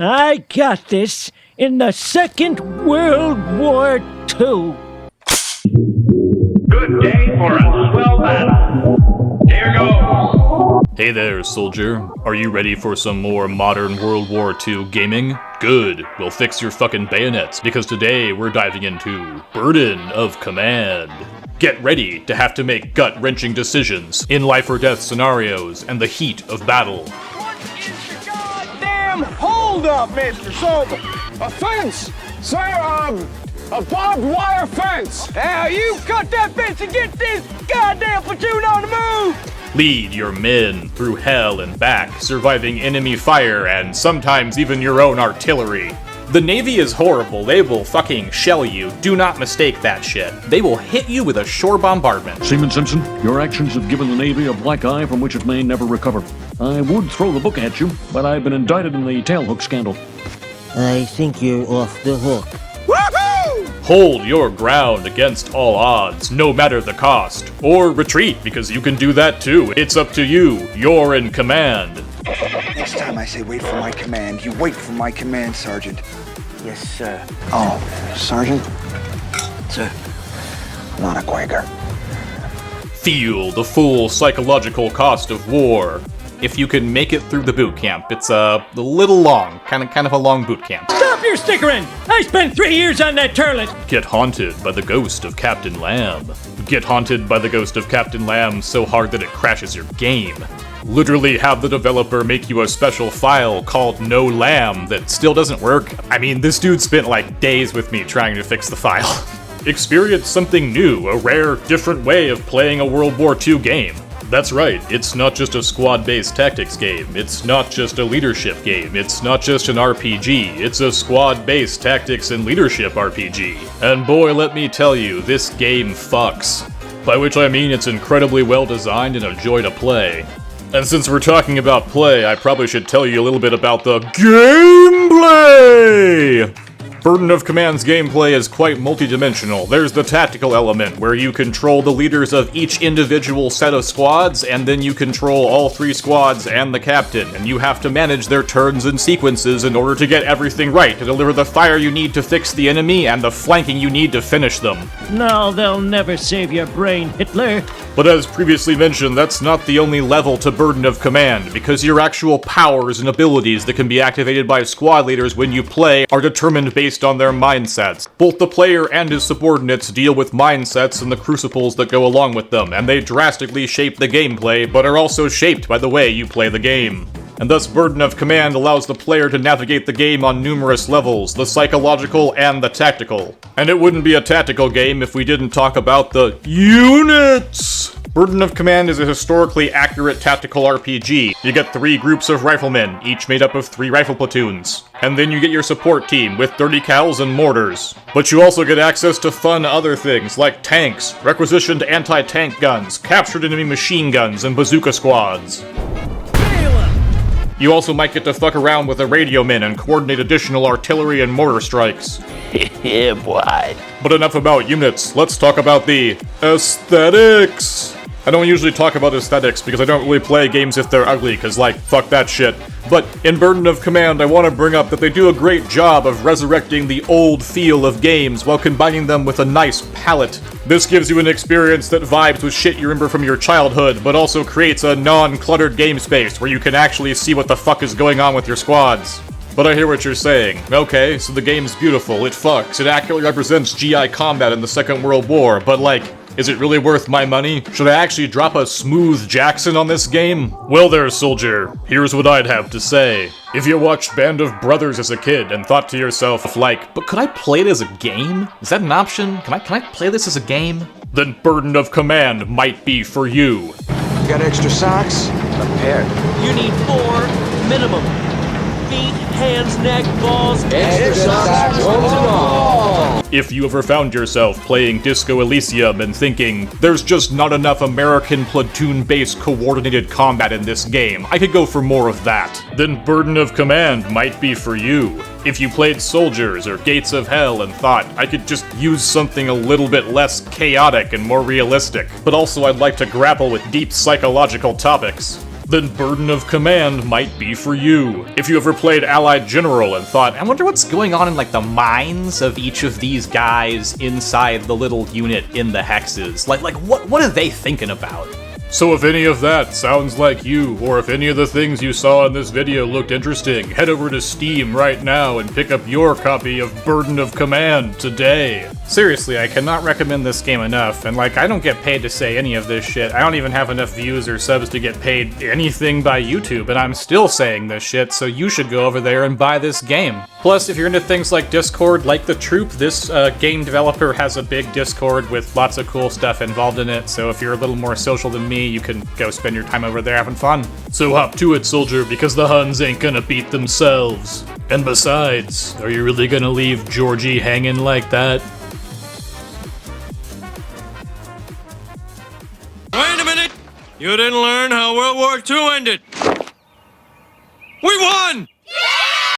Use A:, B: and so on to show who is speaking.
A: I got this in the Second World War II.
B: Good day for a swell battle. Here goes.
C: Hey there, soldier. Are you ready for some more modern World War II gaming? Good. We'll fix your fucking bayonets, because today we're diving into Burden of Command. Get ready to have to make gut-wrenching decisions in life or death scenarios and the heat of battle.
D: What is your goddamn hold-up, Mr. Soldier? A fence, sir, a barbed wire fence. Now you cut that fence and get this goddamn platoon on the move!
C: Lead your men through hell and back, surviving enemy fire and sometimes even your own artillery. The Navy is horrible. They will fucking shell you. Do not mistake that shit. They will hit you with a shore bombardment.
E: Seaman Simpson, your actions have given the Navy a black eye from which it may never recover. I would throw the book at you, but I've been indicted in the tailhook scandal.
F: I think you're off the hook.
D: Woohoo!
C: Hold your ground against all odds, no matter the cost. Or retreat, because you can do that too. It's up to you. You're in command.
G: Next time I say wait for my command, you wait for my command, Sergeant.
F: Yes, sir.
G: Oh, Sergeant?
F: Sir.
G: Not a Quaker.
C: Feel the full psychological cost of war. If you can make it through the boot camp, it's a little long, kind of a long boot camp.
A: Stop your stickering! I spent 3 years on that turlet!
C: Get haunted by the ghost of Captain Lamb. Get haunted by the ghost of Captain Lamb so hard that it crashes your game. Literally have the developer make you a special file called No Lamb that still doesn't work. I mean, this dude spent like days with me trying to fix the file. Experience something new, a rare, different way of playing a World War II game. That's right, it's not just a squad-based tactics game, it's not just a leadership game, it's not just an RPG, it's a squad-based tactics and leadership RPG. And boy, let me tell you, this game fucks. By which I mean it's incredibly well designed and a joy to play. And since we're talking about play, I probably should tell you a little bit about the gameplay! Burden of Command's gameplay is quite multidimensional. There's the tactical element, where you control the leaders of each individual set of squads, and then you control all 3 squads and the captain, and you have to manage their turns and sequences in order to get everything right, to deliver the fire you need to fix the enemy and the flanking you need to finish them.
A: No, they'll never save your brain, Hitler.
C: But as previously mentioned, that's not the only level to Burden of Command, because your actual powers and abilities that can be activated by squad leaders when you play are determined based on their mindsets. Both the player and his subordinates deal with mindsets and the crucibles that go along with them, and they drastically shape the gameplay, but are also shaped by the way you play the game. And thus Burden of Command allows the player to navigate the game on numerous levels, the psychological and the tactical. And it wouldn't be a tactical game if we didn't talk about the units! Burden of Command is a historically accurate tactical RPG. You get 3 groups of riflemen, each made up of 3 rifle platoons. And then you get your support team with 30 cals and mortars. But you also get access to fun other things like tanks, requisitioned anti-tank guns, captured enemy machine guns, and bazooka squads. You also might get to fuck around with the radio men and coordinate additional artillery and mortar strikes.
F: Yeah, boy.
C: But enough about units, let's talk about the aesthetics! I don't usually talk about aesthetics because I don't really play games if they're ugly, cause like, fuck that shit. But in Burden of Command, I want to bring up that they do a great job of resurrecting the old feel of games while combining them with a nice palette. This gives you an experience that vibes with shit you remember from your childhood, but also creates a non-cluttered game space where you can actually see what the fuck is going on with your squads. But I hear what you're saying. Okay, so the game's beautiful, it fucks, it accurately represents GI combat in the Second World War, but like, is it really worth my money? Should I actually drop a smooth Jackson on this game? Well there, soldier, here's what I'd have to say. If you watched Band of Brothers as a kid and thought to yourself, like, but could I play it as a game? Is that an option? Can I play this as a game? Then Burden of Command might be for you.
G: Got extra socks? A pair.
H: You need 4 minimum. Feet, hands, neck, balls,
G: Extra socks, hose and all.
C: If you ever found yourself playing Disco Elysium and thinking, there's just not enough American platoon-based coordinated combat in this game, I could go for more of that, then Burden of Command might be for you. If you played Soldiers or Gates of Hell and thought, I could just use something a little bit less chaotic and more realistic, but also I'd like to grapple with deep psychological topics, then Burden of Command might be for you. If you ever played Allied General and thought, I wonder what's going on in like the minds of each of these guys inside the little unit in the hexes, like what are they thinking about? So if any of that sounds like you, or if any of the things you saw in this video looked interesting, head over to Steam right now and pick up your copy of Burden of Command today. Seriously, I cannot recommend this game enough, and like, I don't get paid to say any of this shit. I don't even have enough views or subs to get paid anything by YouTube, and I'm still saying this shit, so you should go over there and buy this game. Plus, if you're into things like Discord, like The Troop, this game developer has a big Discord with lots of cool stuff involved in it, so if you're a little more social than me, you can go spend your time over there having fun. So hop to it, soldier, because the Huns ain't gonna beat themselves. And besides, are you really gonna leave Georgie hanging like that?
H: Wait a minute! You didn't learn how World War II ended! We won!